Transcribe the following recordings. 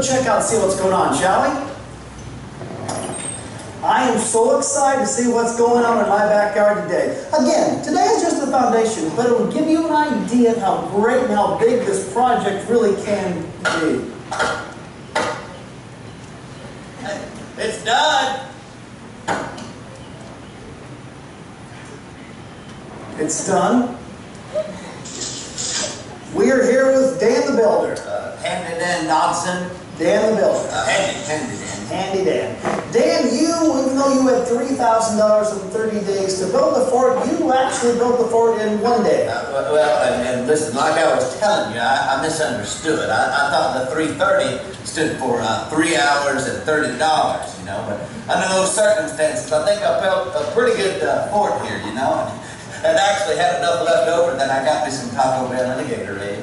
go check out and see what's going on, shall we? I am so excited to see what's going on in my backyard today. Again, today is just the foundation, but it will give you an idea of how great and how big this project really can be. It's done. It's done. We are here with Dan the Builder. Handy Dan Dodson. Dan the Builder. Handy Dan. Handy Dan. Dan, even though you had $3,000 in 30 days to build the fort, you actually built the fort in 1 day. And listen, like I was telling you, I misunderstood. I thought the 330 stood for 3 hours and $30, you know. But under those circumstances, I think I built a pretty good fort here, you know. And actually had enough left over that I got me some Taco Bell and a Gatorade.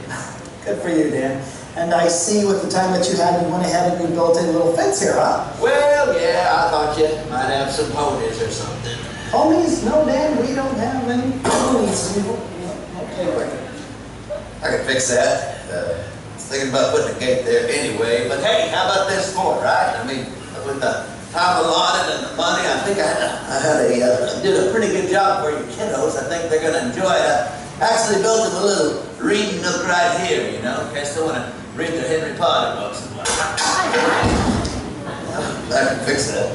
Good for you, Dan. And I see with the time that you had, you went ahead and you built a little fence here, huh? Well, yeah, I thought you might have some ponies or something. Ponies? No, Dan, we don't have any ponies. Okay, wait. I can fix that. I was thinking about putting a gate there anyway. But hey, how about this fort, right? I mean, with the time allotted and the money, I think I did a pretty good job for you kiddos. I think they're going to enjoy it. I actually built them a little reading nook right here, you know, in case they want to read their Henry Potter books and whatnot. I can fix that.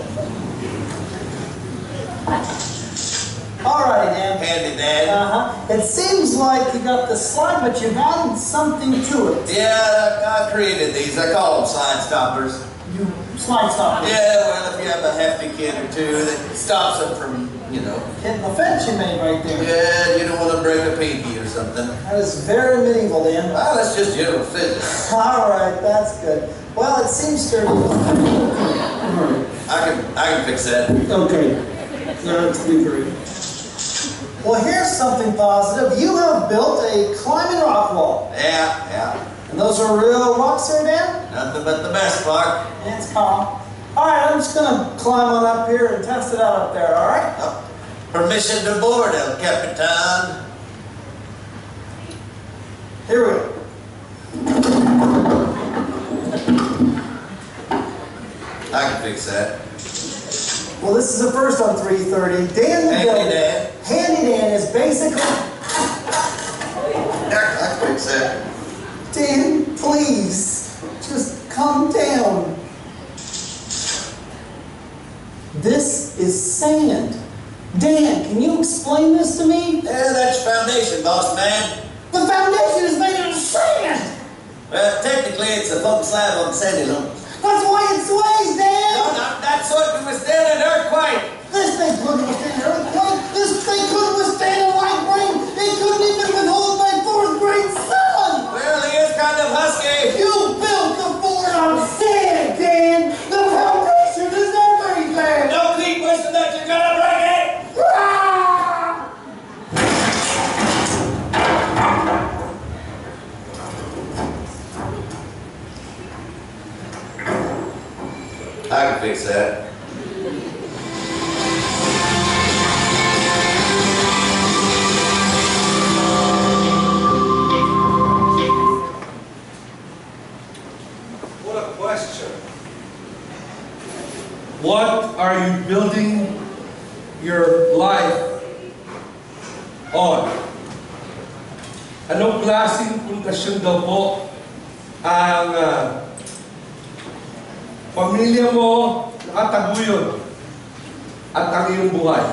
Alrighty, Dan. Handy Dan. It seems like you got the slide, but you've added something to it. Yeah, I created these. I call them slide stoppers. You slide stoppers? Yeah, well, if you have a hefty kid or two, that stops them from, you know, hitting the fence you made right there. Yeah, you don't want to break a pinky or something. That is very medieval, Dan. Well, that's just general physics. Alright, that's good. Well, it seems to... I can fix that. Okay. That's great. Well, here's something positive. You have built a climbing rock wall. Yeah. And those are real rocks there, Dan? Nothing but the best, Mark. It's calm. Alright, I'm just going to climb on up here and test it out up there, alright? Oh, permission to board, El Capitan. Here we go. I can fix that. Well, this is the first on 330. Dan the Builder. Handy Dan. Handy Dan is basically... I can fix that. Dan, please, just calm down. This is sand. Dan, can you explain this to me? Yeah, that's foundation, boss man. The foundation is made of sand! Well, technically it's a foam slab on sandy loam. That's why it sways, Dan! No, not that sort can withstand an earthquake. This thing couldn't withstand an earthquake. This thing couldn't withstand a light rain. It couldn't even withhold my 4th grade son! Well, he is kind of husky. You built the fort on sand, Dan! The foundation is everything! Don't keep wishing that you're gonna break it! I can fix that. What a question. What are you building your life on? Anong klaseng pundasyon daw po ang pamilya mo nakataguyod at ang iyong buhay?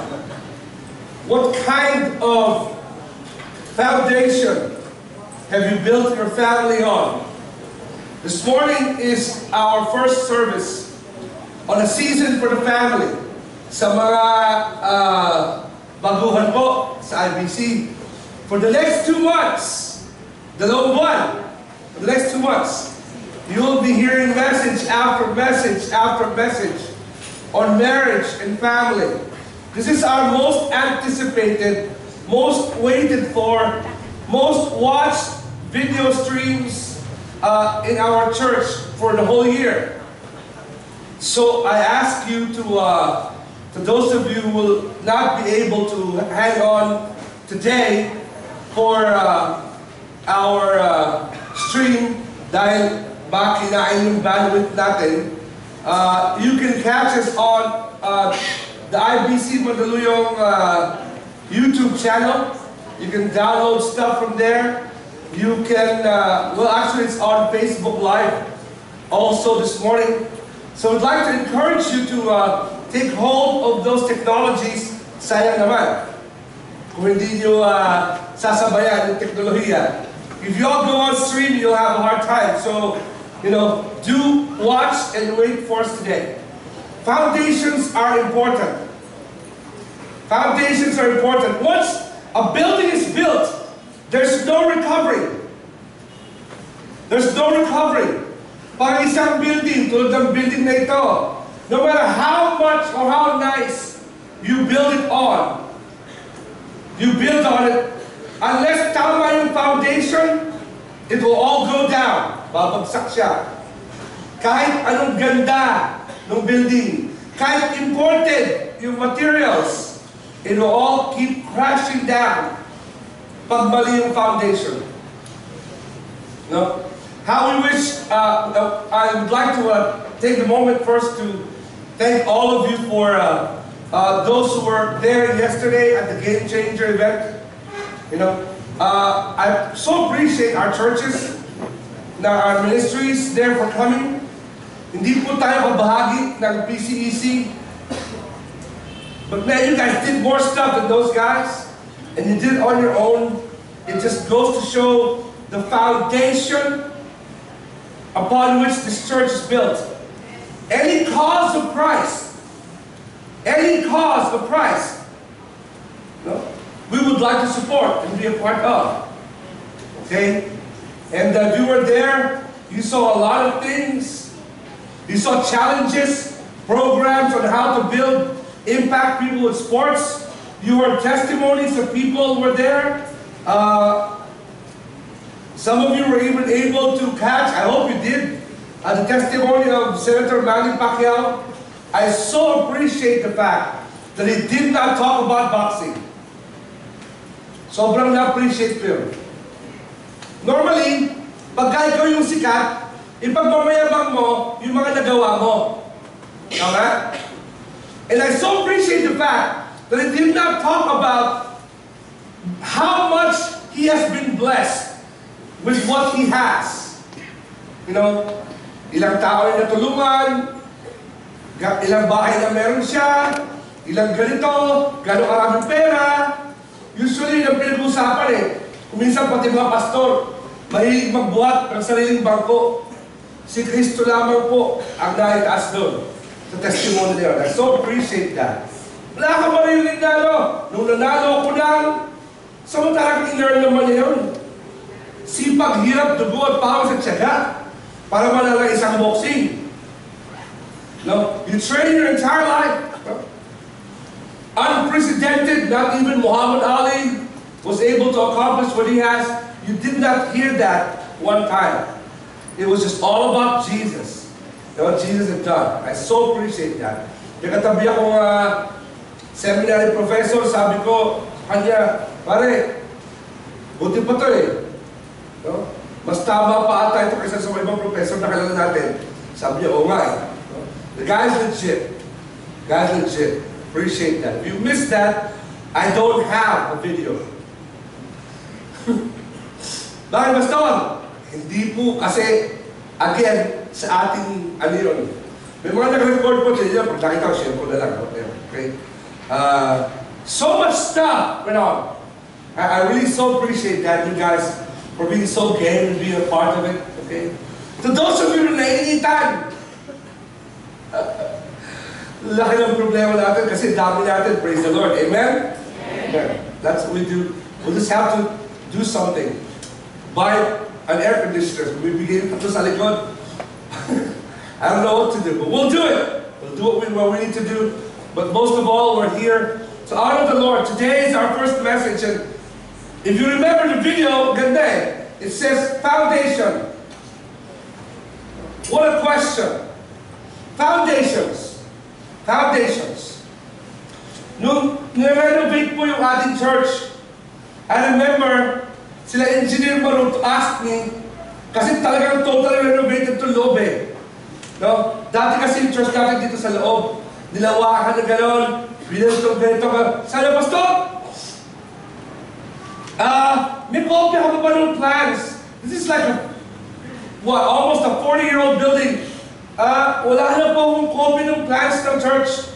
What kind of foundation have you built your family on? This morning is our first service on a season for the family. Sa mga baguhan po sa IBC. For the next 2 months, dalawang buwan, for the next 2 months, you will be hearing message after message after message on marriage and family. This is our most anticipated, most waited for, most watched video streams in our church for the whole year. So I ask you to those of you who will not be able to hang on today for our stream, dahil baka kinain yung bandwidth natin, you can catch us on the IBC Mandaluyong YouTube channel. You can download stuff from there. You can, well actually it's on Facebook Live also this morning. So we'd like to encourage you to take hold of those technologies. Sayang naman kung hindi nyo sasabayan yung teknolohiya. If you all go on stream, you'll have a hard time. So, do watch and wait for us today. Foundations are important. Foundations are important. Once a building is built, there's no recovery. There's no recovery. Pag isang building, tulad ng building na ito, no matter how much or how nice you build it on it, unless tama yung foundation, it will all go down. Babagsak siya. Kahit anong ganda ng building, kahit imported yung materials, it will all keep crashing down pag mali yung foundation. No? How we wish, I would like to take a moment first to thank all of you for those who were there yesterday at the Game Changer event. I so appreciate our churches, our ministries there for coming. Hindi po tayo kabahagi ng PCEC. But man, you guys did more stuff than those guys. And you did it on your own. It just goes to show the foundation upon which this church is built. Any cause of Christ, we would like to support and be a part of. Okay? And if you were there, you saw a lot of things. You saw challenges, programs on how to build, impact people with sports. You heard testimonies of people who were there. Some of you were even able to catch, I hope you did, the testimony of Senator Manny Pacquiao. I so appreciate the fact that he did not talk about boxing. Sobrang na-appreciate ko yun. Normally, pagka ikaw yung sikat, ipagmamayabang mo yung mga nagawa mo. Tama? And I so appreciate the fact that he did not talk about how much he has been blessed with what he has. Ilang tao na natulungan, ilang bahay na meron siya, ilang ganito, gano'ng karaming pera. Usually, yung pinag-usapan kuminsan pati mga pastor, mahilig magbuhat ng sariling bangko. Si Kristo lamang po ang naitaas doon sa testimony niya. I so appreciate that. Wala ka marinig na nung nanalo ako lang, samantalang in-learn naman niya yun. Sipag, hirap, dugo at pawis at tiyaga para manala isang boxing. You train your entire life. Unprecedented, not even Muhammad Ali was able to accomplish what he has. You did not hear that one time. It was just all about Jesus. What Jesus had done. I so appreciate that. Yung katabi akong seminary professor, sabi ko kanya, pare, buti pa to mas tama pa ata ito kaysa sa ibang professor na kilala natin. Sabi niya, oo nga The guy's legit. Appreciate that. If you missed that, I don't have a video. Bakit Pastor? Hindi po kasi, again, sa ating yun. May mga nag-record po sa inyo, pag nakita ko, share ko na lang. Okay? So much stuff went on. I really so appreciate that, you guys, for being so game and being a part of it. Okay? To those of you na nainitan, laki ng problema natin kasi dami natin, praise the Lord. Amen? Amen. That's what we do. We'll just have to do something. Buy an air conditioner. We begin to sa likod. I don't know what to do, but we'll do it. We'll do what we need to do. But most of all, we're here to honor the Lord. Today is our first message. And if you remember the video, ganda it says foundation. What a question. Foundations. Nung nirenovate po yung ating church, I remember sila Engineer Marut asked me, Kasi talagang totally renovated to loob eh. No? Dati kasi yung church natin dito sa loob, nilawakan na gano'n, binento ka. Sana, Pastor! May kopya ka ba ng plans? This is like almost a 40-year-old building. Wala na po akong kopya ng plans ng church.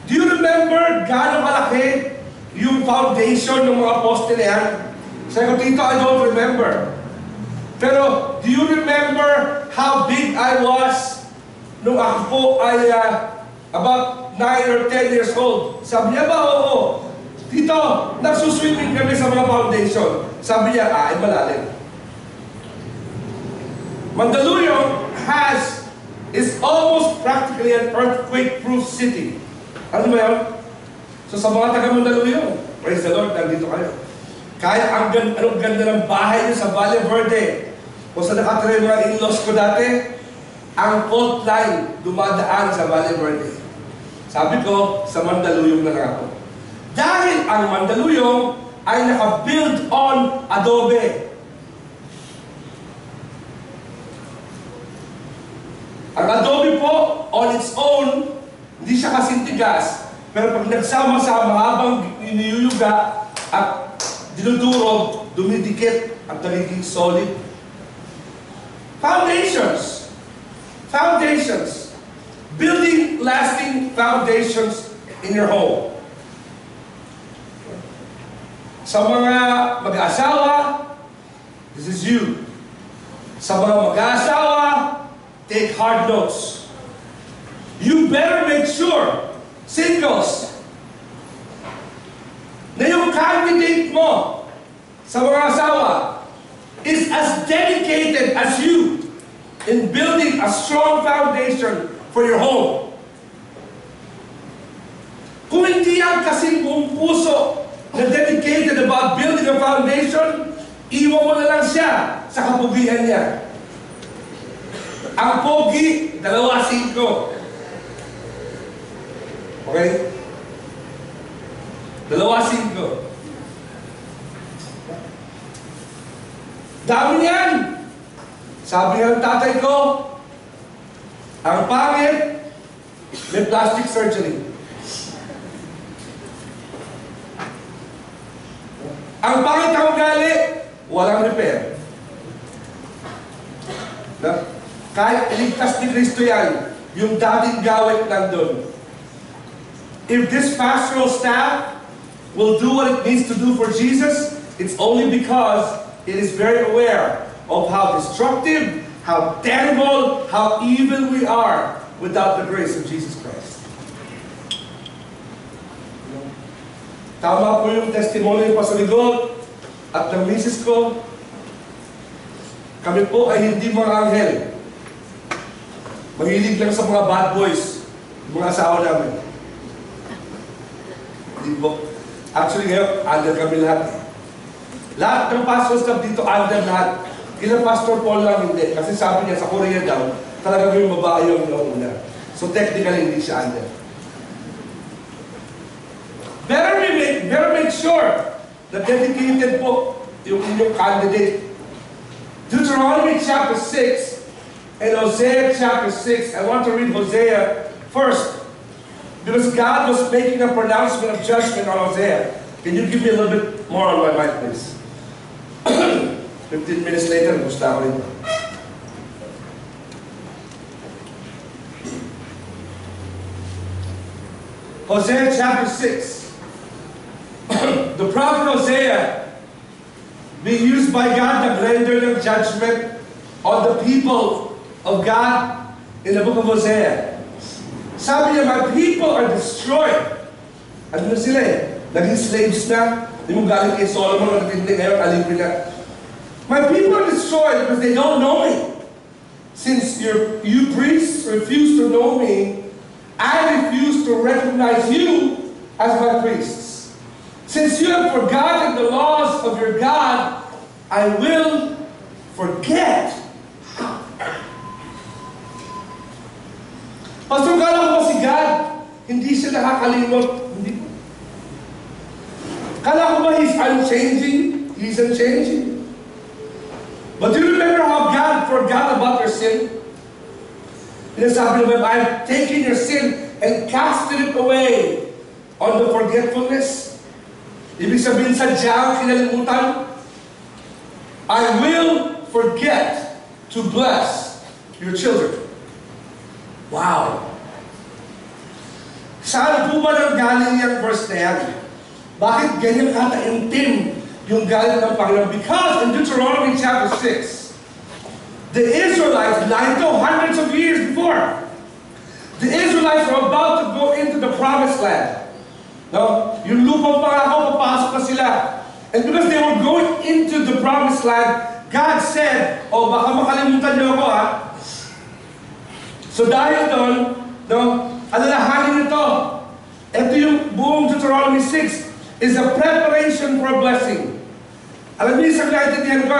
Do you remember gaano kalaki yung foundation ng mga poste na yan? Sabi ko, Tito, I don't remember. Pero, do you remember how big I was nung ako po ay about 9 or 10 years old? Sabi niya ba, oo. Tito, nagsuswimming kami sa mga foundation. Sabi niya, ay malalim. Mandaluyong is almost practically an earthquake-proof city. Ano ba yun? So sa mga taga-Mandaluyong, praise the Lord, nandito kayo. Kahit anong ganda ng bahay niyo sa Valle Verde, kung sa nakatira yung mga in-laws ko dati, ang fault line dumadaan sa Valle Verde. Sabi ko, sa Mandaluyong na lang ako. Dahil ang Mandaluyong ay naka-build on adobe. Ang adobe po, on its own, hindi siya kasing tigas, pero pag nagsama-sama habang iniyuyuga at dinudurog, dumidikit at nagiging solid. Foundations. Foundations. Building lasting foundations in your home. Sa mga mag-aasawa, this is you. Sa mga mag-aasawa, take hard notes. You better make sure, singles, na yung candidate mo sa mga asawa is as dedicated as you in building a strong foundation for your home. Kung hindi yan kasing buong puso na dedicated about building a foundation, iwan mo na lang siya sa kapugihan niya. Ang pogi, 2.5. Okay? 2.5. Dami yan! Sabi ng tatay ko, ang pangit, may plastic surgery. Ang pangit ang ugali, walang repair. Na? Kahit iligtas ni Kristo yan, yung dating gawin nandun. If this pastoral staff will do what it needs to do for Jesus, it's only because it is very aware of how destructive, how terrible, how evil we are without the grace of Jesus Christ. Tama po yung testimony pa sa likod at ng misis ko. Kami po ay hindi mga anghel. Mahilig lang sa mga bad boys, yung mga asawa namin. Hindi po. Actually ngayon, under kami lahat. Lahat ng pastor staff dito, under lahat. Ilang Pastor Paul lang hindi. Kasi sabi niya sa Korea daw, talaga yung babae yung nauna. So technically, hindi siya under. Better make sure na dedicated po yung inyong candidate. Deuteronomy chapter 6 and Hosea chapter 6. I want to read Hosea first. Because God was making a pronouncement of judgment on Hosea. Can you give me a little bit more on my mic, please? 15 minutes later, gusto ako rin. Hosea chapter 6. The prophet Hosea, being used by God to render ng judgment on the people of God in the book of Hosea. Sabi niya, my people are destroyed. Ano na sila eh? Naging slaves na. Hindi mo galing kay Solomon, nagtindi ngayon, alipin na. My people are destroyed because they don't know me. Since you priests refuse to know me, I refuse to recognize you as my priests. Since you have forgotten the laws of your God, I will forget. Pastor, kala ko ba si God, hindi siya nakakalimot? Hindi. Kala ko ba He's unchanging? He's unchanging. But do you remember how God forgot about your sin? Sabi ng Bible, I've taken your sin and casted it away on the forgetfulness. Ibig sabihin sadyang kinalimutan. I will forget to bless your children. Wow! Saan po ba nang galing yung verse na yan? Bakit ganyan kataintim yung galit ng Panginoon? Because in Deuteronomy chapter 6, the Israelites, narito hundreds of years before, the Israelites were about to go into the promised land. No? Yung lupang pangako, papasok na sila. And because they were going into the promised land, God said, oh, baka makalimutan niyo ako, ha? So dahil doon, no, alalahanin nito. Ito yung buong Deuteronomy 6 is a preparation for a blessing. Alam niyo, isang naintindihan ko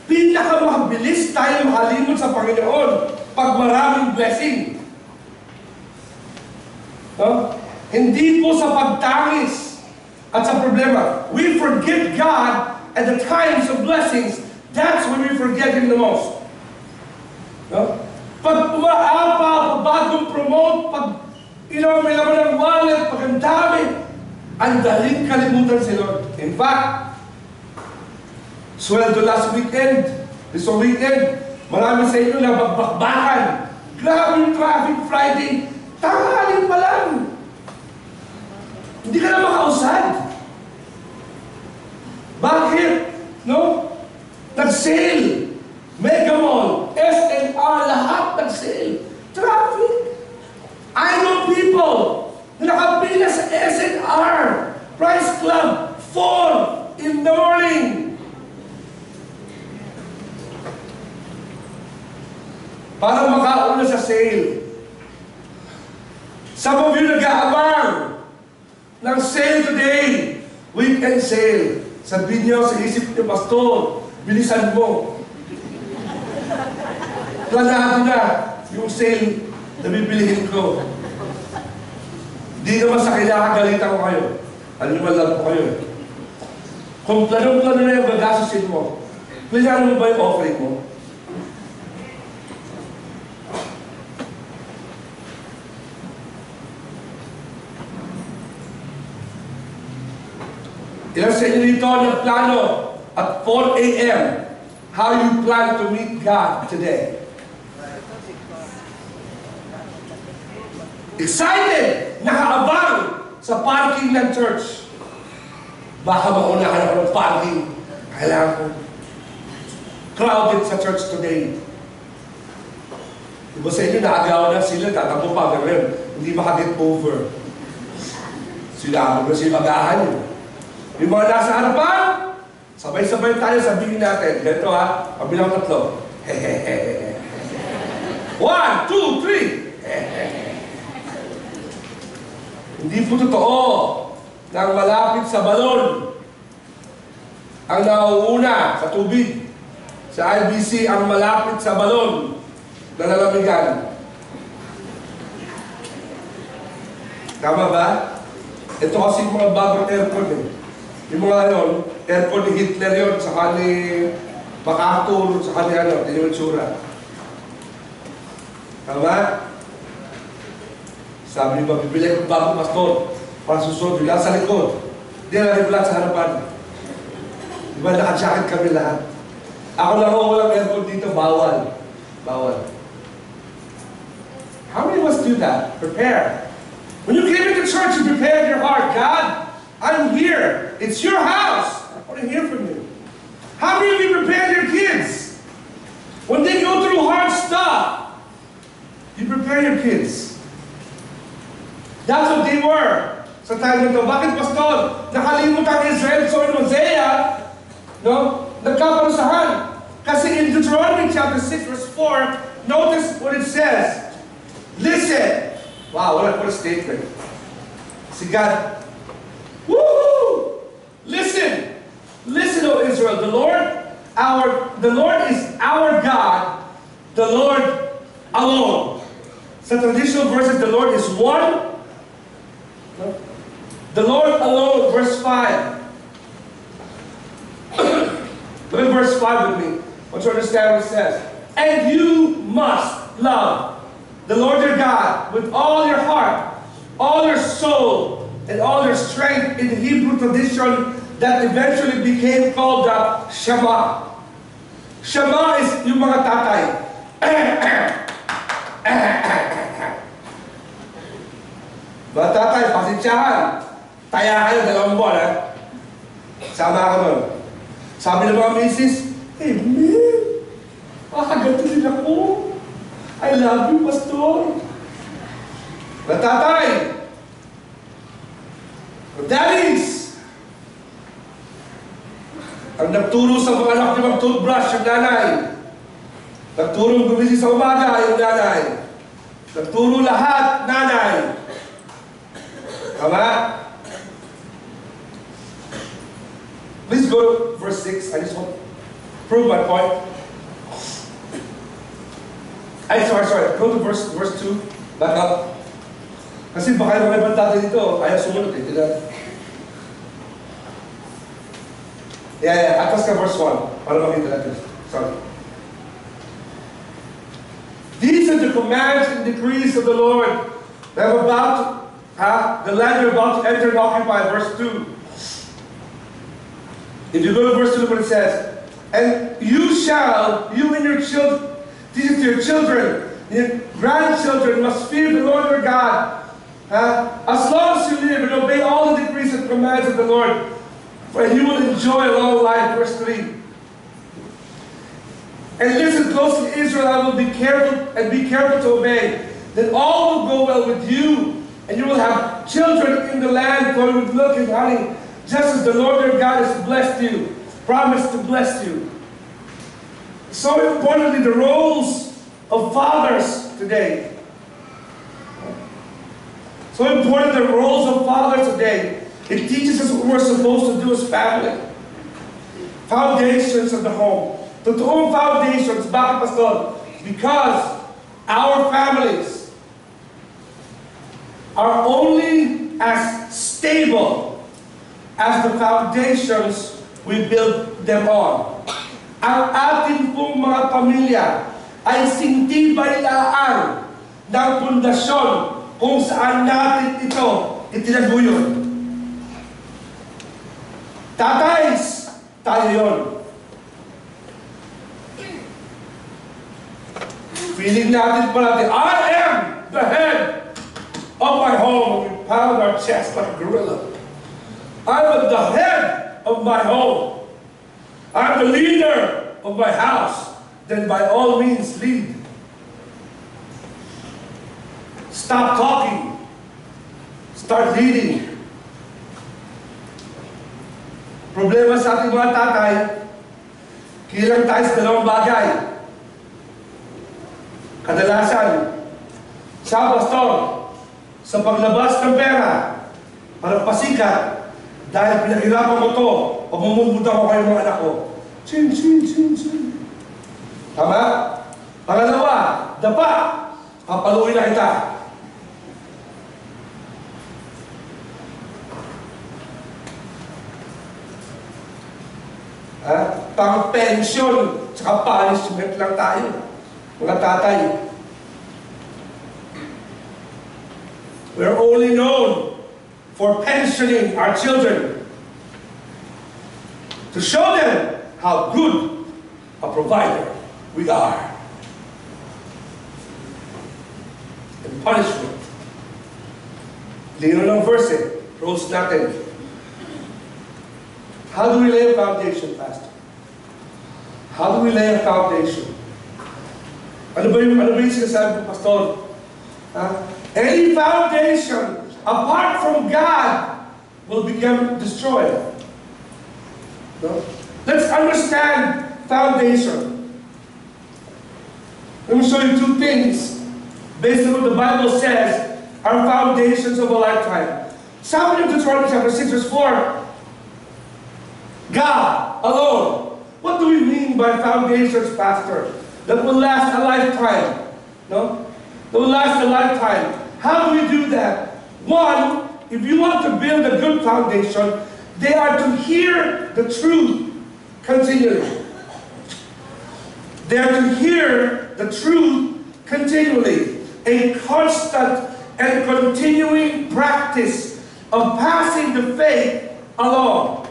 pinakamabilis tayo makalimot sa Panginoon pag maraming blessing. No? Hindi po sa pagtangis at sa problema. We forget God at the times of blessings. That's when we forget Him the most. No? Pag umaapa, pag bagong promote, pag may laman ng wallet, pag ang dami, ang daling kalimutan si Lord. In fact, sweldo last weekend, this weekend, marami sa inyo na bagbakbakan. Grabe yung traffic Friday, tanghali pa lang. Hindi ka na makausad. Bakit? No? Nag-sale. Mega Mall, SNR, lahat nag-sale. Traffic. I know people na nakapila sa SNR, Price Club, 4 in the morning. Para makauna sa sale. Some of you nag-aabang ng sale today, weekend sale. Sabihin niyo sa isip niyo, Pastor, bilisan mo. Planado na yung sale na bibilihin ko. Di naman sa kailangan galitan ko kayo. Animal po kayo. Kung plano-plano na yung gagastusin mo, plano mo ba yung offering mo? Ilan sa inyo dito ng plano at 4 a.m. how you plan to meet God today? Excited! Nakaabang sa parking ng church. Baka maunahan ako ng parking. Kailangan ko. Crowded sa church today. Diba sa inyo, naagaw na sila, tatakbo pa rin. Hindi makaget over. Sila na sila magahan yun. Yung mga nasa harapan, sabay-sabay tayo sabihin natin. Ganito ha, kabilang tatlo. Hehehehe. 1, 2, 3. Hindi po totoo na ang malapit sa balon ang nauuna sa tubig. Sa IBC, ang malapit sa balon na lalamigan. Tama ba? Ito kasi yung mga bagong aircon eh. Yung mga aircon ni Hitler yun, saka ni MacArthur, saka ni ito yung itsura. Tama? Sabi niyo ba, bibili ko bagong pastor para susunod, yung sa likod. Hindi na rin sa harapan. Diba, naka-jacket kami lahat. Ako lang ako walang aircon dito, bawal. Bawal. How many of us do that? Prepare. When you came into church, you prepared your heart. God, I'm here. It's your house. I want to hear from you. How many of you prepared your kids? When they go through hard stuff, you prepare your kids. That's what they were sa time nito. Bakit, Pastor? Nakalimut ang Israel so in Hosea, no? Nagkaparusahan. Kasi in Deuteronomy chapter 6 verse 4, notice what it says. Listen. Wow, what a statement. Si God, woo! Listen. Listen, O Israel. The Lord is our God. The Lord alone. Sa traditional verses, the Lord is one. The Lord alone, verse 5. Look at verse 5 with me. I want you to understand what it says. And you must love the Lord your God with all your heart, all your soul, and all your strength. In the Hebrew tradition that eventually became called the Shema. Shema is yung mga tatay. Mga tatay, pasensyahan. Taya kayo, 2 buwan, ha? Sama ako nun. Sabi ng mga misis, hey, man, ganito din ako. I love you, Pastor. Mga tatay, daddies, ang nagturo sa mga anak niyo mag-toothbrush, yung nanay. Nagturo gumising sa umaga, yung nanay. Nagturo lahat, nanay. Tama? Please go to verse 6. I just want to prove my point. Sorry. Go to verse 2. Back up. Kasi baka yung mga ibang tatay dito, ayaw sumunod eh. Yeah. Atas ka verse 1. Para makita natin. Sorry. These are the commands and decrees of the Lord that I'm about to, the land you're about to enter and occupy. Verse 2. If you go to verse 2, what it says, and you and your children, teach it to your children, your grandchildren must fear the Lord your God, as long as you live and obey all the decrees and commands of the Lord, for you will enjoy a long life. Verse 3. And listen closely, Israel, I will be careful to obey. Then all will go well with you, and you will have children in the land flowing with milk and honey, just as the Lord your God has blessed you, promised to bless you. So importantly, the roles of fathers today. So important, the roles of fathers today. It teaches us what we're supposed to do as family. Foundations of the home. Totoong foundations, bakit Pastor? Because our families are only as stable as the foundations we build them on. Ang ating pong mga pamilya ay sintibay-laan ng pundasyon kung saan natin ito itinaguyod. Tatays, tayo yun. Feeling natin palagi, I am the head of my home. We pound our chest like a gorilla. I'm the head of my home. I'm the leader of my house. Then by all means lead. Stop talking. Start leading. Problema sa ating mga tatay, kilang tayo sa 2 bagay. Kadalasan, sa pastor, sa paglabas ng pera, para pasikat, dahil pinaghirapan mo to, pamumumuta ko kayo mga anak ko. Chin, chin, chin, chin. Tama? Pangalawa, dapa, papaluin na kita. Pang-pension, saka punishment lang tayo. Mga tatay. We're only known for pensioning our children to show them how good a provider we are. And punishment. Lino ng verse eh. Rules natin. How do we lay a foundation, Pastor? How do we lay a foundation? Ano ba yung sinasabi ng Pastor? Any foundation apart from God will become destroyed. No? Let's understand foundation. Let me show you 2 things based on what the Bible says are foundations of a lifetime. Sabi ng Deuteronomy chapter 6 verse 4, God alone. What do we mean by foundations, Pastor? That will last a lifetime. No? That will last a lifetime. How do we do that? One, if you want to build a good foundation, they are to hear the truth continually. They are to hear the truth continually, a constant and continuing practice of passing the faith along.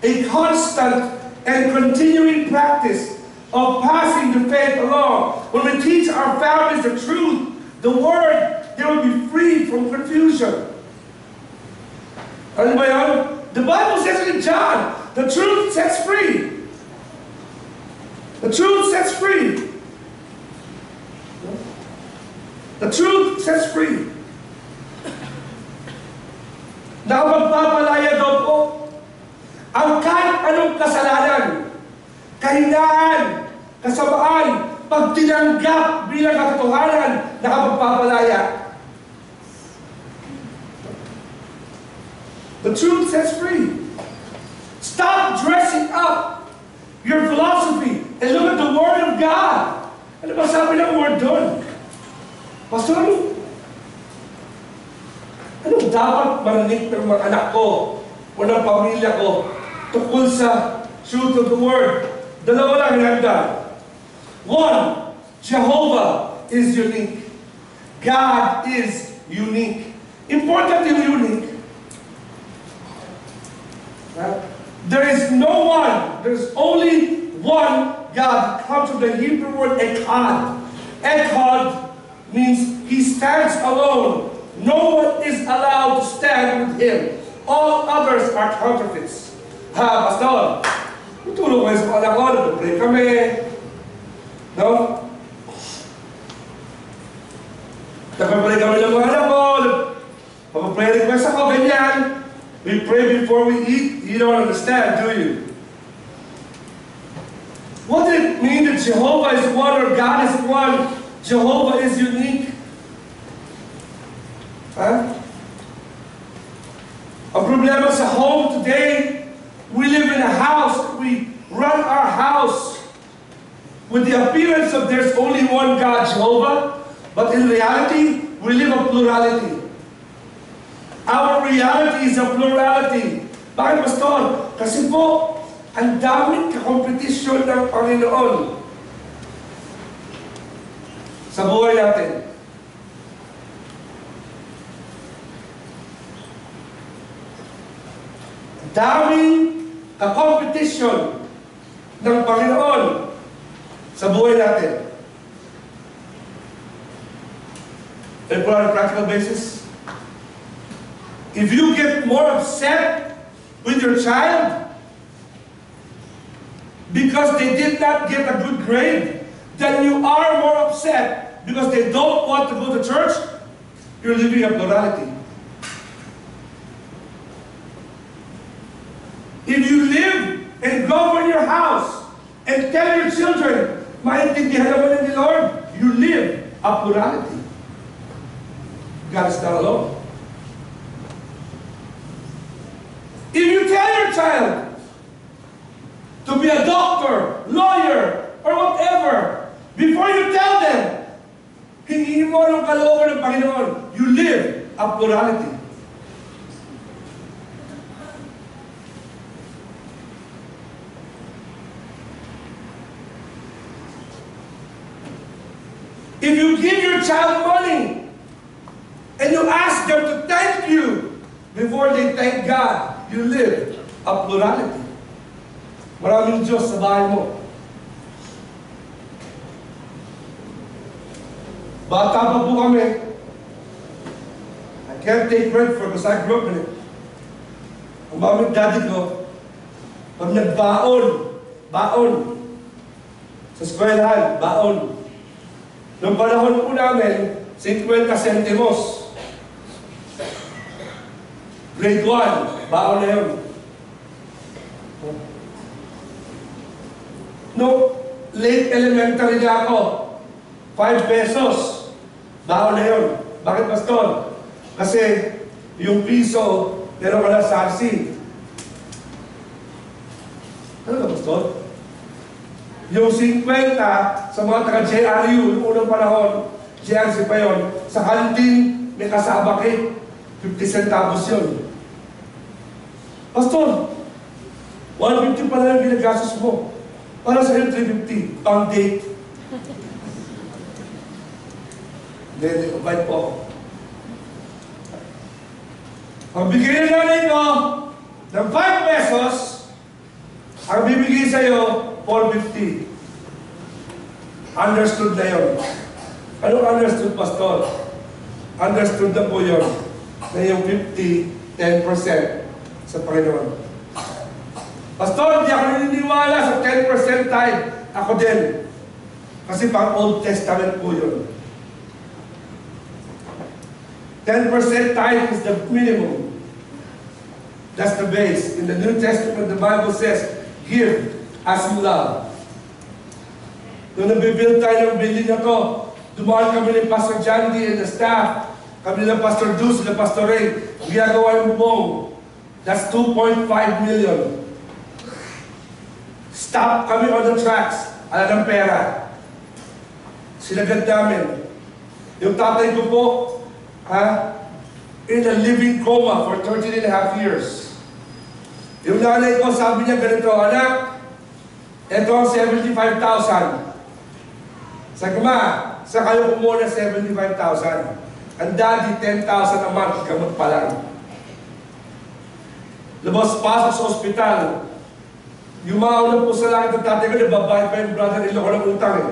A constant and continuing practice of passing the faith along. When we teach our families the truth, the word, they will be free from confusion. Ano ba yun? The Bible says in John, the truth sets free. The truth sets free. The truth sets free. Na magpapalaya daw po ang kahit anong kasalanan, kahinaan, kasamaan, pag tinanggap bilang katotohanan, nakapagpapalaya. The truth sets free. Stop dressing up your philosophy and look at the Word of God. Ano ba sabi ng Word doon? Pastor, ano dapat marinig ng mga anak ko o ng pamilya ko tungkol sa truth of the Word? Dalawa lang handa. One, Jehovah is unique. God is unique. Important yung unique. There is no one, there is only one God. It comes from the Hebrew word echad. Echad means he stands alone. No one is allowed to stand with him. All others are counterfeits. Ha, Pastor, tutulong kayo sa anak ko, nag-pray kami. No? Nag-pray kami ng mga anak ko, nag-pray request ako, ganyan. We pray before we eat. You don't understand, do you? What did it mean that Jehovah is one or God is one? Jehovah is unique. Huh? Ang problema sa home today, we live in a house, we run our house with the appearance of there's only one God, Jehovah, but in reality, we live a plurality. Our reality is a plurality. Bakit, Pastor? Kasi po, ang daming kakompetisyon ng Panginoon sa buhay natin. Daming kakompetisyon ng Panginoon sa buhay natin. And on a practical basis, if you get more upset with your child because they did not get a good grade, then you are more upset because they don't want to go to church, you're living a plurality. If you live and govern your house and tell your children, maintindihan naman ni Lord, you live a plurality. God is not alone. If you tell your child to be a doctor, lawyer, or whatever, before you tell them, hindi mo ang kalooban ng Panginoon, you live a plurality. If you give your child money and you ask them to thank you before they thank God, you live a plurality. Maraming Diyos sa bahay mo. Bata pa po kami. I can't take credit for it because I grew up in it. Ang mami at daddy ko, pag baon sa eskwelahan, baon. Noong panahon po namin, 50 centimos. Grade 1, baon na yun. No, late elementary na ako, 5 pesos, baon na yun. Bakit, Pastor? Kasi yung piso, meron ka na sa RC. Ano ba, Pastor? Yung 50 sa mga taga-JRU, noong unang panahon, JRC pa yun, sa kantin, may kasabak 50 centavos yun. Pastor, 150 pala yung ginagastos mo. Para sa 350, pang date. Then, invite po ako. Ang bigay ng nanay ko ng 5 pesos, ang bibigay sa'yo, 450. Understood na yun. Anong understood, Pastor? Understood na po yun. Na yung 50, 10% sa Panginoon. Pastor, hindi ako naniniwala sa 10% tithe. Ako din. Kasi pang Old Testament po yun. 10% tithe is the minimum. That's the base. In the New Testament, the Bible says, give as you love. Nung nabibuild tayo ng building na to, dumaan kami ni Pastor John D. and the staff, kami nila Pastor Deuce, nila Pastor Ray, ginagawa yung bubong. That's 2.5 million. Stop kami on the tracks. Ala ng pera. Sinagad namin. Yung tatay ko po, in a living coma for 13 and a half years. Yung nanay ko, sabi niya ganito, anak, ito ang 75,000. Sabi ko, ma, sa kayo kumuha na 75,000. Ang daddy, 10,000 a month, gamot pa lang. Labas pasok sa ospital. Yumaw na po sa langit ng tatay ko, nababayad pa yung brother-in-law ko ng utang eh.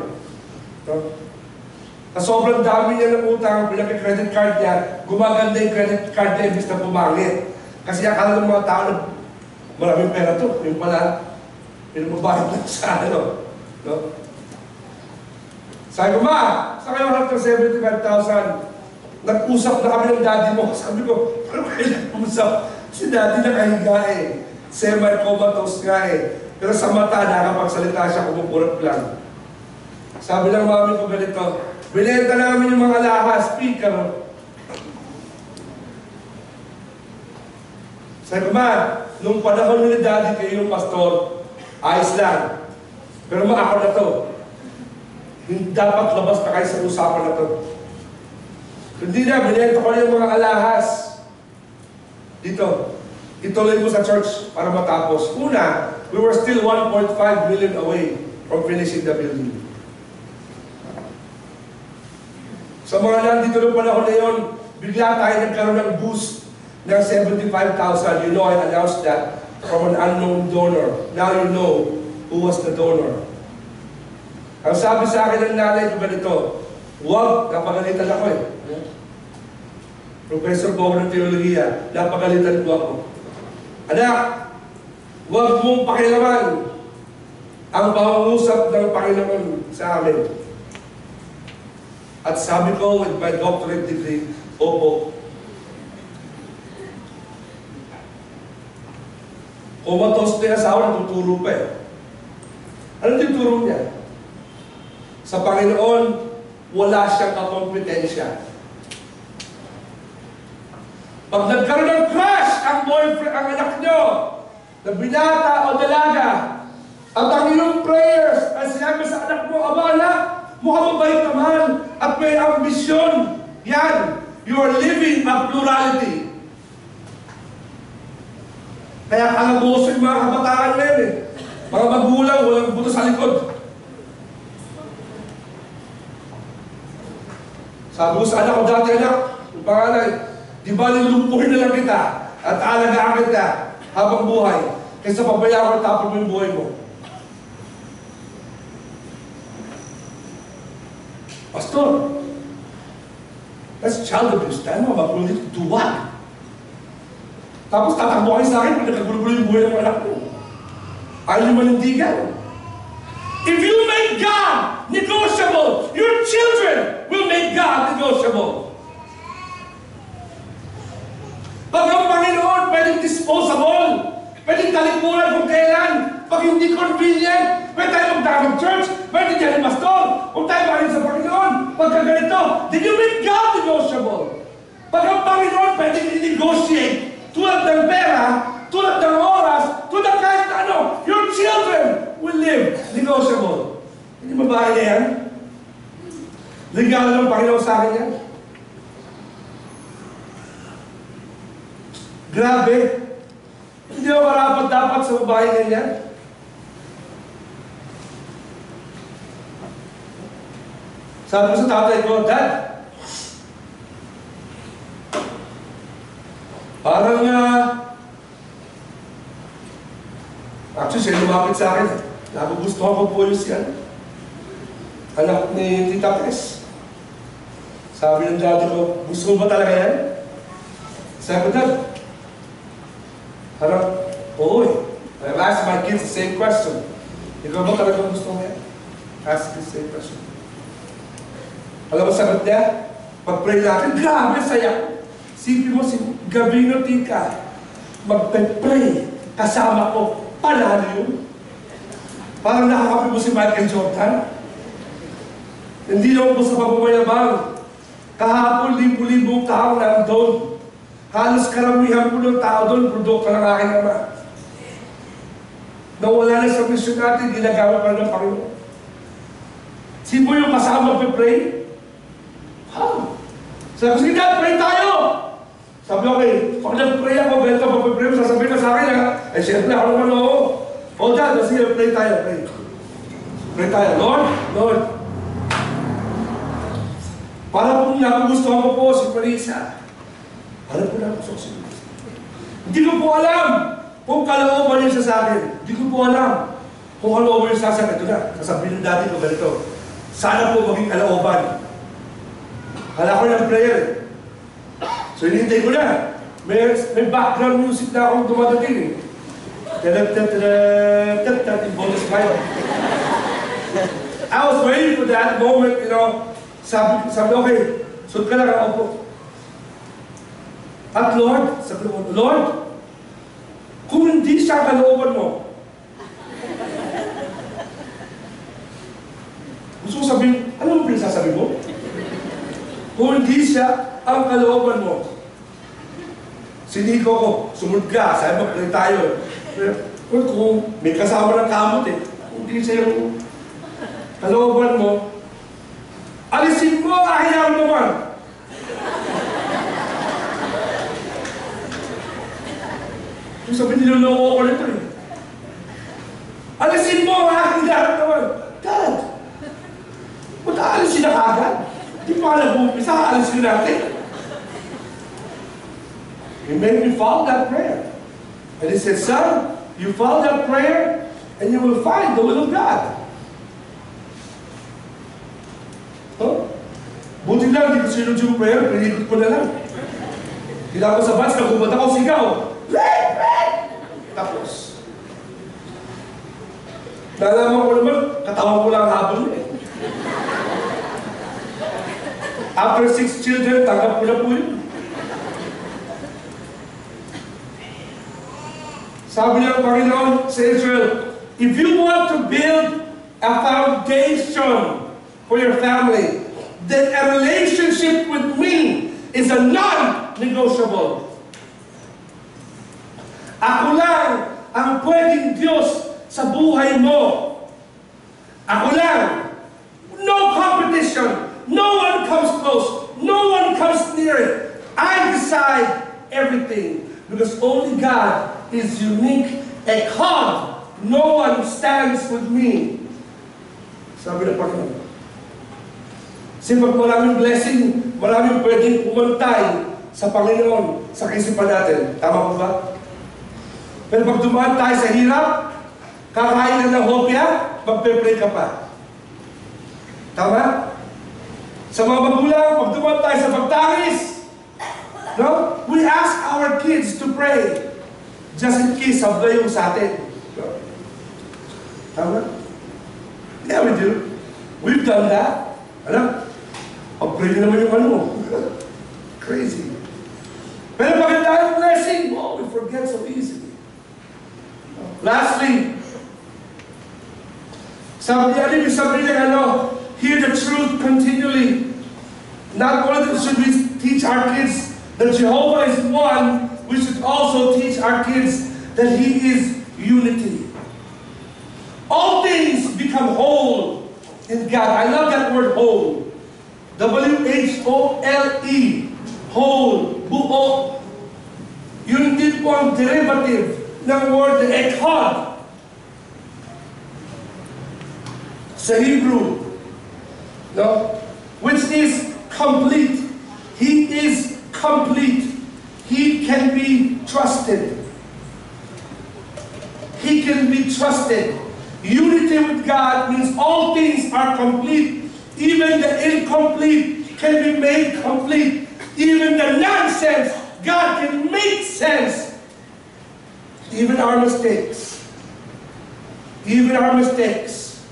Sa sobrang dami niya ng utang, pinag-credit card niya, gumaganda yung credit card niya, imbis na pumangit. Kasi akala ng mga tao na maraming pera to. Yung pala, pinababayad lang sa ano. No? Sabi ko, ma, sa kayo harap ng 75,000, nag-usap na kami ng daddy mo. Sabi ko, ano kayo nag-usap? Si daddy nakahiga eh. Semi-comatose nga eh. Pero sa mata, nakapagsalita siya, kumukurap lang. Sabi ng mami ko ganito, binenta namin yung mga alahas, speaker. Sabi ko, ma, nung panahon ni daddy kayo yung pastor, ayos lang. Pero ma, ako na to. Hindi dapat labas na kayo sa usapan na to. Hindi na, binenta ko yung mga alahas. Dito. Ituloy mo sa church para matapos. Una, we were still 1.5 million away from finishing the building. Sa mga nandito ng panahon na yun, bigla tayo nagkaroon ng boost ng 75,000. You know, I announced that from an unknown donor. Now you know who was the donor. Ang sabi sa akin ng nanay ko ganito, huwag, napagalitan ako eh. Professor po ako ng teolohiya, napagalitan ko ako. Anak, huwag mong pakilaman ang pangungusap ng Panginoon sa amin. At sabi ko with my doctorate degree, opo. Kumatos na yung asawa, natuturo pa eh. Ano tinuturo niya? Sa Panginoon, wala siyang kakompetensya. Pag nagkaroon ng crush ang boyfriend, ang anak nyo, na binata o dalaga, at ang iyong prayers, ang sinabi sa anak mo, abala, mukhang mabait naman, at may ambisyon, yan, you are living a plurality. Kaya kalaboso yung mga kabataan na yun eh. Mga magulang, walang buto sa likod. Sabi ko sa anak ko dati, anak, yung pangalan, di ba nilumpuhin na lang kita at alagaan kita habang buhay kaysa pabayaan ko tapon mo yung buhay mo. Pastor, that's child abuse. Tayo mo, magulit, duwag. Tapos tatakbo kayo sa akin pag nagkagulo-gulo yung buhay ng mga anak mo. Ayaw nyo manindigan. If you make God negotiable, your children will make God negotiable. Pag ang Panginoon pwedeng disposable, pwedeng talikuran kung kailan, pag hindi convenient, pwede tayo magdamag church, pwede dyan yung pastor, kung tayo mahalin sa Panginoon, pagka ganito, then you make God negotiable. Pag ang Panginoon pwedeng i-negotiate, tulad ng pera, tulad ng oras, tulad kahit ano, your children will live negotiable. Hindi mabahay na yan? Legal ng Panginoon sa akin yan? Grabe. Hindi mo marapat dapat sa babae ganyan. Sabi ko sa tatay ko, Dad, parang actually siya lumapit sa akin. Nagugustuhan ko po yung siya. Anak ni Tita Tess. Sabi ng daddy ko, gusto mo ba talaga yan? Sabi ko, Dad, parang, oo eh. I've asked my kids the same question. Ikaw ba talaga gusto mo yan? Ask the same question. Alam mo sagot niya? Pag-pray natin, grabe saya. Sipin mo si Gabino Tika, magpe-pray kasama ko, panalo yun. Parang nakakapit mo si Michael Jordan. Hindi naman po sa pagmamayabang. Kahapon, libo-libong tao nandun. Halos karamihan po ng tao doon, produkto ng aking ama. Nawala na sa mission natin, ginagamit pa ng Panginoon. Sino yung kasama magpe-pray? Sabi ko, sige Dad, pray tayo! Sabi ko, okay, pag nag-pray ako, ganito magpe-pray mo, sasabihin na sa akin ha. Eh, siyempre ako naman oo. O Dad, sige, pray tayo, pray. Pray tayo. Lord, para po nagugustuhan ko po si Marisa. Para po nagugustuhan ko si Marisa. Hindi ko po alam kung kalooban niya sa akin. Hindi ko po alam kung kalooban niya sa akin. Ito na, sasabihin ng daddy ko ganito. Sana po maging kalooban. Hala ko ng prayer. So hinihintay ko na. May background music na akong dumadating eh. In bonus file. I was waiting for that moment, you know. Sabi, okay, sunod ka lang ako po. At Lord, sabi ko, Lord, kung hindi siya kalooban mo, gusto ko sabihin, ano mo pinasasabi mo? Kung hindi siya ang kalooban mo, siniko ko, sumunod ka, sabi mag-pray tayo. Kung may kasama ng kamot eh, kung hindi siya yung kalooban mo, alisin mo, ayaw naman. Yung sabi, niloloko ko nito eh. Alisin mo, ayaw naman. Dad, ba't aalisin na kagad? Di pa nag-umpisa, aalisin natin. He made me follow that prayer. And he said, son, you follow that prayer, and you will find the will of God. Buti lang, hindi ko sinunod yung prayer, pinikot ko na lang. Kailangan ko sa bus, nagubad ako, sigaw. Pray! Pray! Tapos. Nalaman ko naman, katawan ko lang habol eh. After 6 children, tanggap ko na po yun. Sabi ng Panginoon sa Israel, if you want to build a foundation for your family, then a relationship with me is a non-negotiable. Ako lang ang pwedeng Diyos sa buhay mo. Ako lang. No competition. No one comes close. No one comes near it. I decide everything because only God is unique. Echad. No one stands with me. Sabi ng Panginoon. Kasi pag maraming blessing, maraming pwedeng umantay sa Panginoon, sa kaisipan natin. Tama po ba? Pero pag dumaan tayo sa hirap, kakain ka ng hopya, magpe-pray ka pa. Tama? Sa mga magulang, pag dumaan tayo sa pagtangis, no? We ask our kids to pray just in case sabay yung sa atin. No? Tama? Yeah, we do. We've done that. Alam? Pag-pray na naman yung ano. Crazy. Pero pag tayong blessing, oh, we forget so easily. Lastly, sabi ng hear the truth continually. Not only should we teach our kids that Jehovah is one, we should also teach our kids that He is unity. All things become whole in God. I love that word whole. W-H-O-L-E. Whole. Buo. Yun din po ang derivative ng word na echad. Sa Hebrew. No? which is complete. He is complete. He can be trusted. He can be trusted. Unity with God means all things are complete. Even the incomplete can be made complete. Even the nonsense, God can make sense. Even our mistakes. Even our mistakes,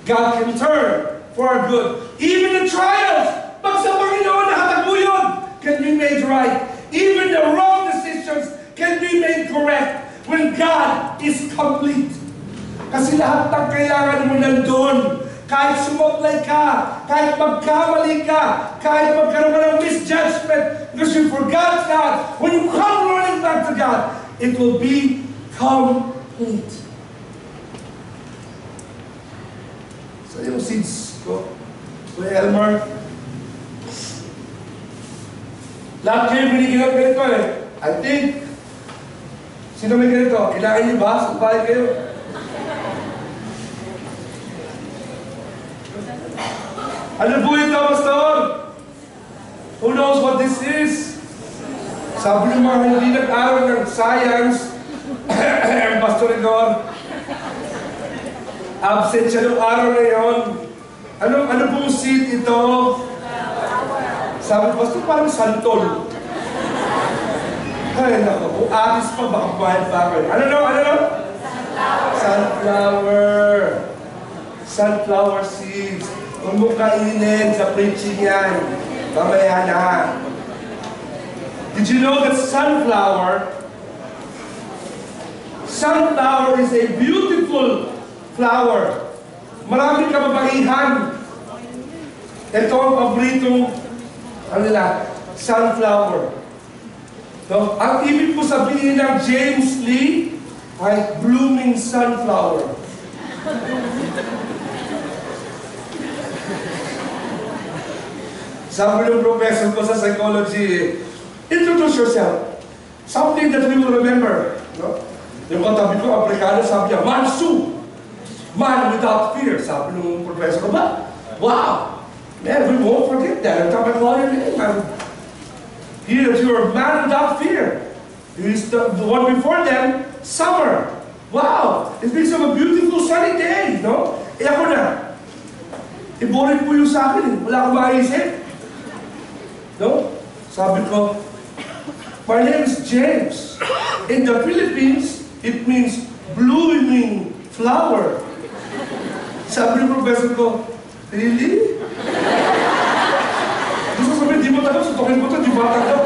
God can turn for our good. Even the trials, pag sa Panginoon nakataguyod, can be made right. Even the wrong decisions can be made correct when God is complete. Kasi lahat ng kailangan mo nandun. Kahit sumablay ka, kahit magkamali ka, kahit magkaroon ka ng misjudgment, because you forgot God, when you come running back to God, it will be complete. So yung seeds ko, Kuya Elmer, lahat kayo binigyan ganito eh. I think, sino may ganito? Kailangan niyo ba? Sabahay kayo. Ano po ito, Pastor? Who knows what this is? Sabi ng mga hindi nag-aral ng science, ang Pastor Igor, absent siya ng araw na yun. Ano pong seed ito? Sabi ko, Pastor, parang santol. Ay, naku, kung atis pa, baka buhayin pa ako. Ano? Sunflower. Sunflower seeds. Huwag mo kainin sa preaching yan. Mamaya na. Did you know that sunflower is a beautiful flower. Maraming kababaihan. Ito ang paboritong sunflower. So, ang ibig po sabihin ng James Lee ay blooming sunflower. Sabi ng professor ko sa psychology, introduce yourself. Something that we will remember. No? Yung katabi ko, Amerikano, sabi niya, Mansu! Man without fear. Sabi ng professor ko ba? Wow! Man, we won't forget that. Every time I call your name, here that you're a man without fear. He's the one before them, summer. Wow! It makes of a beautiful sunny day, no? Eh ako na. Iborin po yung sa akin. Wala akong maisip. No? Sabi ko, my name is James. In the Philippines, it means blooming flower. Sabi ng professor ko, really? Gusto sabihin, di mo tanong, sutukin mo ito, di ba tanong?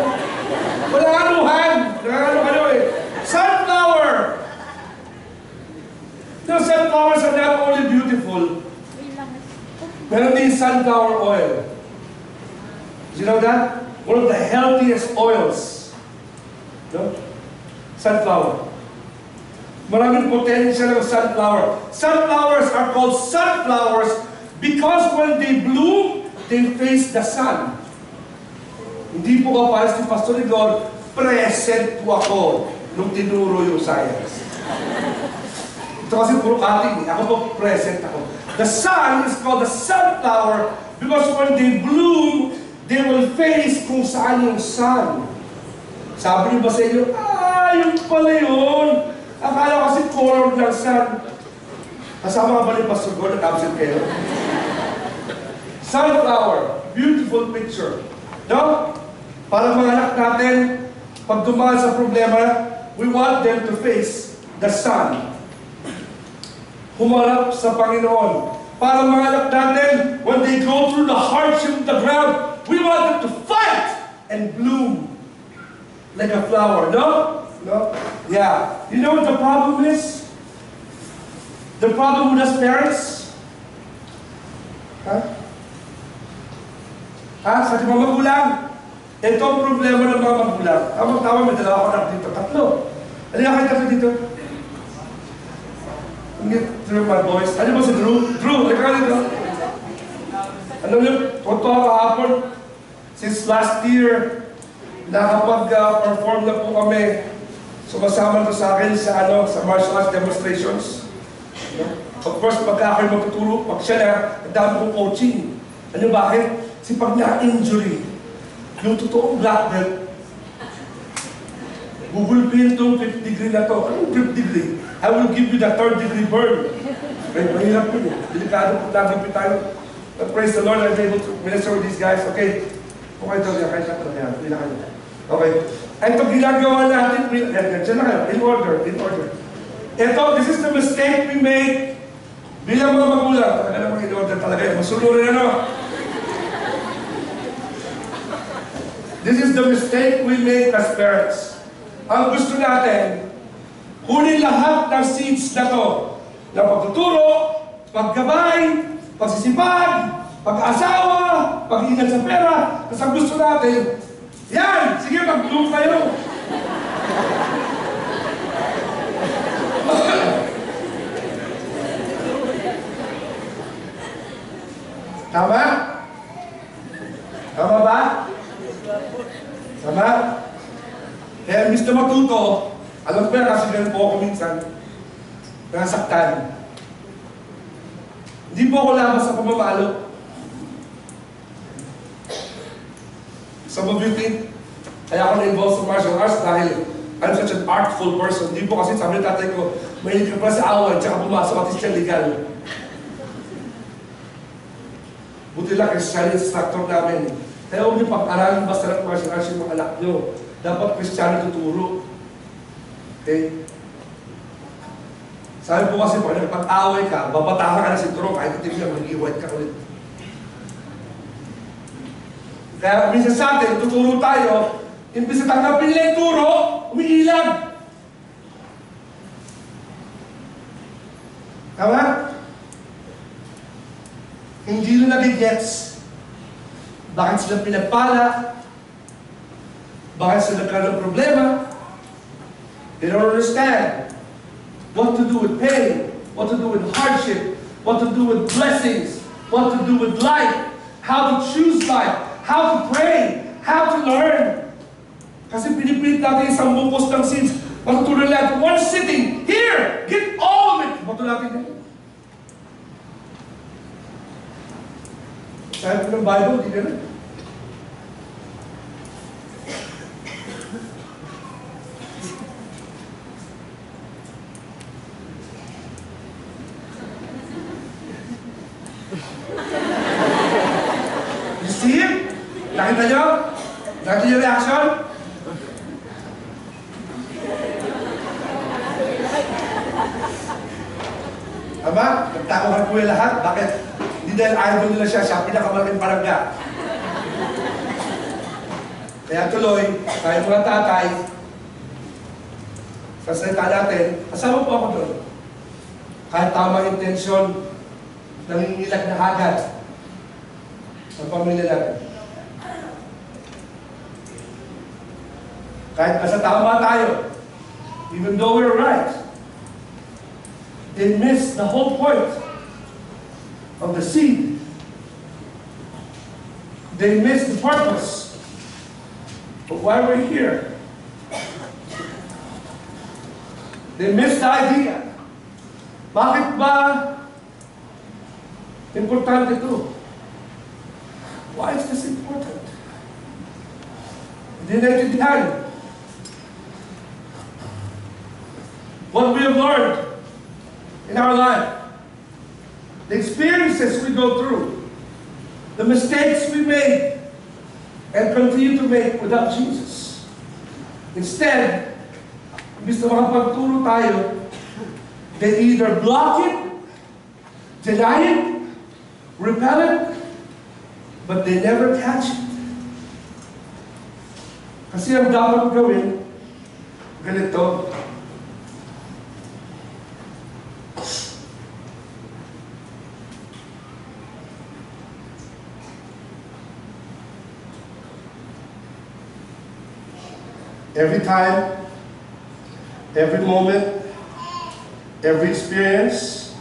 Wala anuhan. Ano eh. Sunflower! The sunflowers are not only beautiful, meron din sunflower oil. Did you know that? One of the healthiest oils. No? Sunflower. Maraming potential ng sunflower. Sunflowers are called sunflowers because when they bloom, they face the sun. Hindi po kapayas ni Pastor Igor, present po ako nung tinuro yung science. Ito kasi puro cutting. Ako po present ako. The sun is called the sunflower because when they bloom, they will face kung saan yung sun. Sabi niyo ba sa inyo, yun pala yun. Akala kasi color ng sun. Kasama ka ba ni Pastor Gordon? Absent kayo? Sunflower. Beautiful picture. No? Para mga anak natin, pag dumaan sa problema, we want them to face the sun. Humarap sa Panginoon. Para mga anak natin, when they go through the hardship of the ground, we want them to fight and bloom like a flower. No? No? Yeah. You know what the problem is? The problem with us parents? Sa mga magulang? Ito ang problema ng mga magulang. Tama, may dalawa ko na dito. Tatlo. Halika kayo tatlo dito. Get through my voice. Ano ba si Drew? Drew, halika dito. Ano yun? Totoo kahapon. Since last year, nakapag-perform na po kami. Sumasama na sa akin sa martial arts demonstrations. Of course, pagka ako'y magtuturo, pag siya na, ang dami kong coaching. Ano bakit? Kasi pag na-injury, yung totoong black belt, gugulpin itong 5th degree na to. Anong 5th degree? I will give you the 3rd degree burn. Right? Mahirap yun eh. Delikado kung nagipin tayo. But praise the Lord, I'm able to minister with these guys. Okay. Okay, ito. Kahit na ito. Pila kayo. Okay. Ito ginagawa natin. Diyan na kayo. In order. In order. Ito, this is the mistake we make bilang mga magulang. Talaga naman in order talaga yun. Masunurin ano? This is the mistake we make as parents. Ang gusto natin, kunin lahat ng seeds na to. Na pagtuturo, paggabay, pagsisipag, pag-asawa, pag-iingat sa pera. Kasi ang gusto natin, yan! Sige, mag-bloom kayo. Tama? Tama ba? Tama? Kaya Mr. Matuto, alam ko yan kasi ganun po ako minsan, nasaktan. Hindi po ako labas sa pamamalo. Some of you think, kaya ako na-involved sa martial arts dahil I'm such an artful person. Hindi po kasi sabi ng tatay ko, mahilig ka pala sa away, tsaka pumasok at siya legal. Buti lang, Christian instructor namin. Kaya huwag niyo pag-aralin basta ng martial arts yung mga anak niyo. Dapat Christian tuturo. Okay? Sabi po kasi pag nagpag-away ka, babatahan ka na sinturong kahit hindi niya mag-iwait ka ulit. Kaya minsan sa atin, tuturo tayo, imbis na tanggapin nila yung turo, umiilag. Tama? Hindi nila nag-gets. Bakit sila pinagpala? Bakit sila nagkaroon ng problema? They don't understand what to do with pain, what to do with hardship, what to do with blessings, what to do with life, how to choose life, how to pray, how to learn. Kasi pinipilit natin isang bukos ng sins. Matutunan natin one sitting. Here! Get all of it! Matutunan natin yan. Sabi ko ng Bible, di ganun. You see it? Nakita nyo? Nakita nyo reaction? Tama? Nagtakuhan ko yung lahat. Bakit? Hindi dahil idol nila siya, siya pinakamalaking parangga. Kaya tuloy, tayo mga tatay, sa salita natin, kasama po ako doon. Kahit tama intensyon, nangingilag na agad sa pamilya natin. Kahit nasa tama tayo, even though we're right, they miss the whole point of the seed. They miss the purpose of why we're here. They miss the idea. Bakit ba importante ito? Why is this important? Hindi naintindihan. What we have learned in our life, the experiences we go through, the mistakes we made and continue to make without Jesus. Instead, imbis na makapagturo tayo, they either block it, deny it, repel it, but they never catch it. Kasi ang dapat gawin, ganito. Every time, every moment, every experience,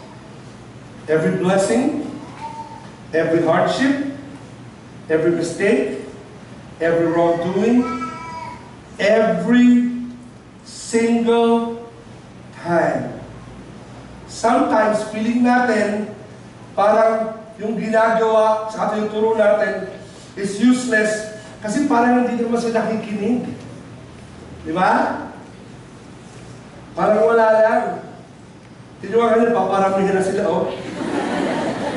every blessing, every hardship, every mistake, every wrongdoing, every single time. Sometimes feeling natin parang yung ginagawa sa tinuturo natin is useless kasi parang hindi naman sila nakikinig. Di ba? Parang wala lang. Tinuwagan nila, paparamihin na sila, oh.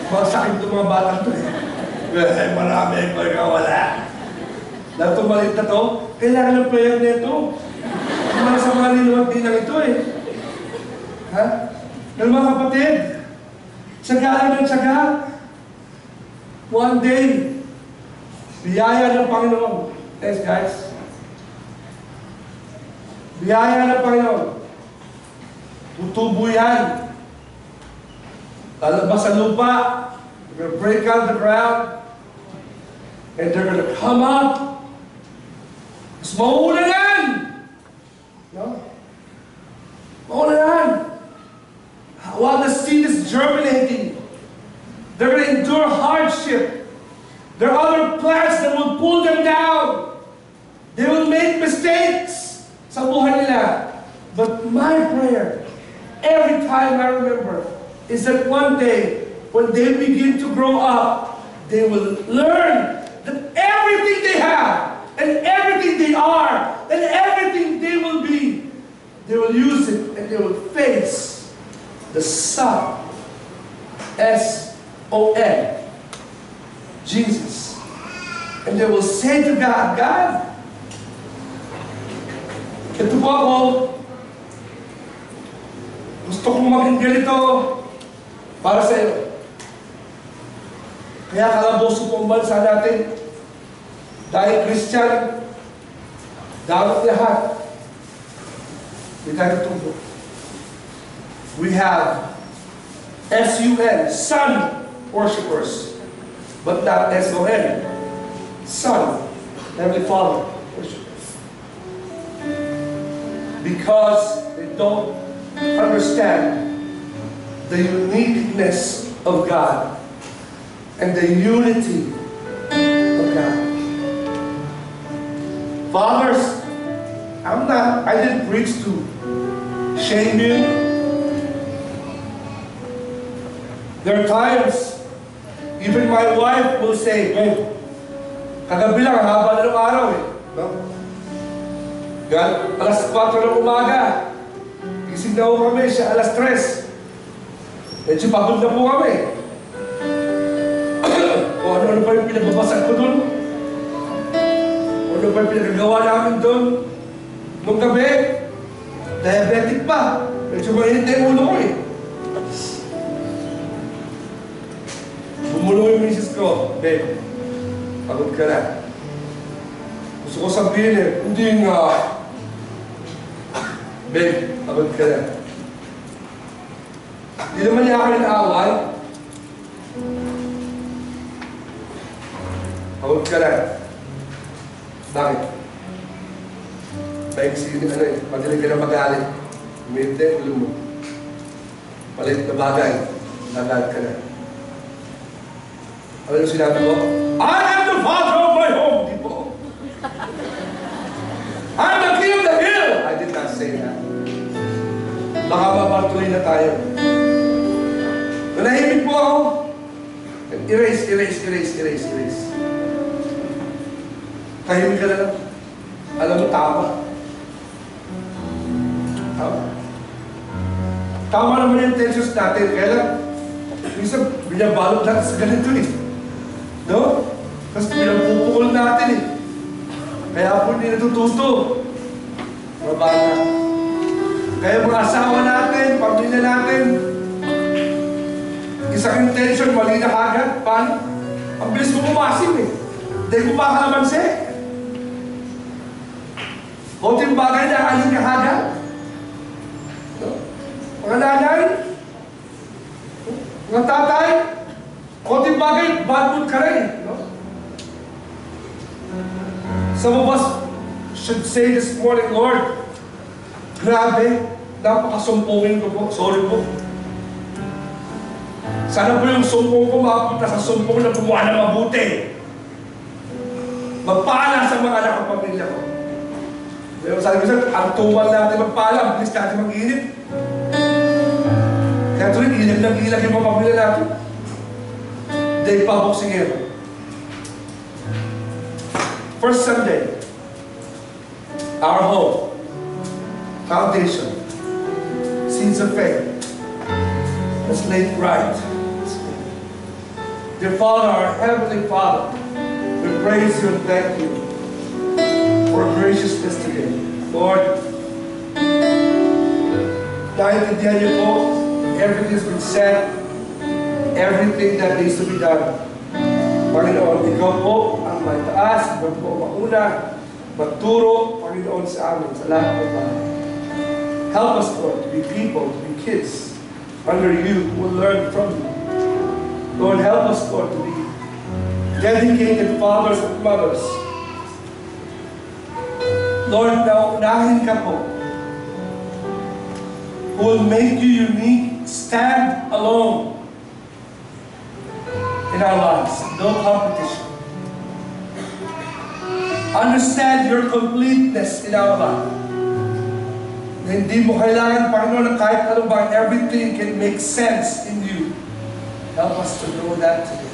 Mga sakit itong mga batang to, eh. Marami ko ikaw, wala. Dahil itong maliit na to, kailangan ng prayer na ito. Para sa mga linuwag din lang ito, eh. Ha? Pero mga kapatid, tsaga lang ng tsaga. One day, biyaya ng Panginoon. Yes, guys. Biyaya ng Panginoon. Tutubo yan. Lalabas sa lupa. They're going to break out the ground. And they're going to come up. Mas mauna yan! No? Mauna yan! While the seed is germinating, they're going to endure hardship. There are other plants that will pull them down. They will make mistakes sa buhay nila. But my prayer, every time I remember, is that one day, when they begin to grow up, they will learn that everything they have, and everything they are, and everything they will be, they will use it and they will face the Son, S-O-N, Jesus. And they will say to God, God, ito po ako, gusto kong maging ganito para sa iyo. Kaya kalaboso po ang bansa natin. Dahil Christian, dapat lahat. May tayo tubo. We have S-U-N, Son worshipers, but not S-O-N, Son, Heavenly Father worshipers. Because they don't understand the uniqueness of God and the unity of God. Fathers, I didn't preach to shame you. There are times, even my wife will say, "Babe, kagabi lang, haba na ng araw eh." No? Alas 4 ng umaga, gising na po kami, siya alas 3. Medyo pagod na po kami. O ano pa yung pinagbabasag ko doon? O ano pa yung pinagagawa namin doon? Nung gabi, diabetic pa. Medyo mainit na yung ulo ko eh. Bumulong yung misis ko, "Babe, pagod ka na." Gusto ko sabihin eh, "Hindi nga." "Babe, pagod ka na." Hindi naman niya ako ninaaway. Pagod ka na. Bakit? Dahil madaling ka na magalit. Uminte, ulo mo. Malit na bagay. Nagalit ka na. Ano yung sinabi ko? I am the father of my home. Di po. I am the king of the hill. I did not say that. Baka mapatuloy na tayo. Nanahimik po ako. Erase. Tahimik ka na lang. Alam mo, tama. Tama naman yung intentions natin. Kaya lang, minsan, binabalot natin sa ganito eh. No? Kasi pinapupukul natin eh. Kaya po hindi natututo. Mga bata. Kaya mga asawa natin, pamilya natin, isang intention, mali na kagad. Paano? Ang bilis mo pumasim eh. Hindi ko pa kalamansi. Konting bagay na alin ka kagad. No? Mga nanay, mga tatay, konting bagay, bad mood ka rin. No? Some of us should say this morning, Lord, grabe, napakasumpungin ko po. Sorry po. Sana po yung sumpong ko makapunta sa sumpong na gumawa na mabuti. Magpala sa mga anak at pamilya ko. Pero sabi ko sir, ang tuwal natin magpala, bilis natin mag-inip. Kaya tuloy, ilag ng ilag yung mga pamilya natin. Day pa boxing here. First Sunday, our home, foundation, seeds of faith. Let's lay it right. Dear Father, our Heavenly Father, we praise you and thank you for graciousness today. Lord, naintindihan niyo po, everything has been said, everything that needs to be done. Panginoon, ikaw po ang may taas, ikaw po mauna, magturo, Panginoon, sa amin, sa lahat ng mga. Help us, Lord, to be people, to be kids under you who will learn from you. Lord, help us, Lord, to be dedicated fathers and mothers. Lord, naunahin ka po who will make you unique, stand alone in our lives, no competition. Understand your completeness in our life. Na hindi mo kailangan, Panginoon, na kahit ano ba, everything can make sense in you. Help us to know that today.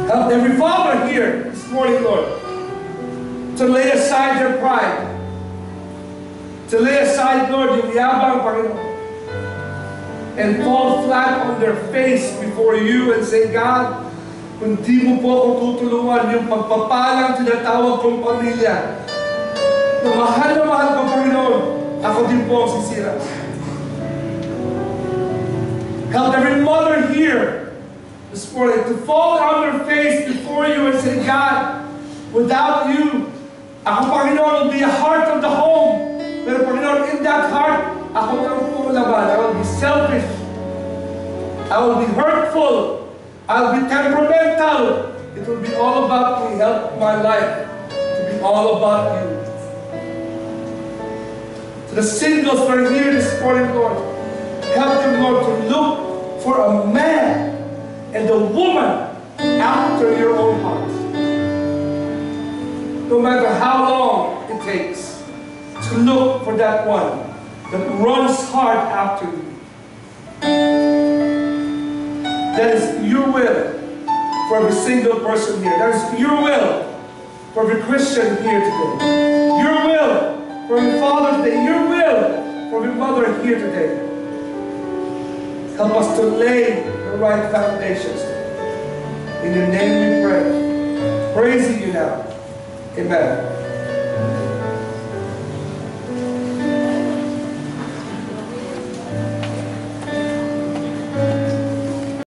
Help every father here this morning, Lord, to lay aside their pride. To lay aside, Lord, yung yabang, Panginoon, and fall flat on their face before you and say, God, kung di mo po ako tutulungan, yung pagpapalang tinatawag kong pamilya, na mahal ko, Panginoon, ako din po ang sisira. Help every mother here this morning to fall on their face before you and say, God, without you, ako, Panginoon, will be a heart of the home. Pero, Panginoon, in that heart, ako lang po laban. I will be selfish. I will be hurtful. I will be temperamental. It will be all about me. Help my life to be all about you. To the singles that are here this morning, Lord, help them, Lord, to look for a man and a woman after your own heart. No matter how long it takes to look for that one that runs hard after you. That is your will for every single person here. That is your will for every Christian here today. Your will for every father today. Your will for every mother here today. Help us to lay the right foundations. In your name we pray. Praising you now. Amen.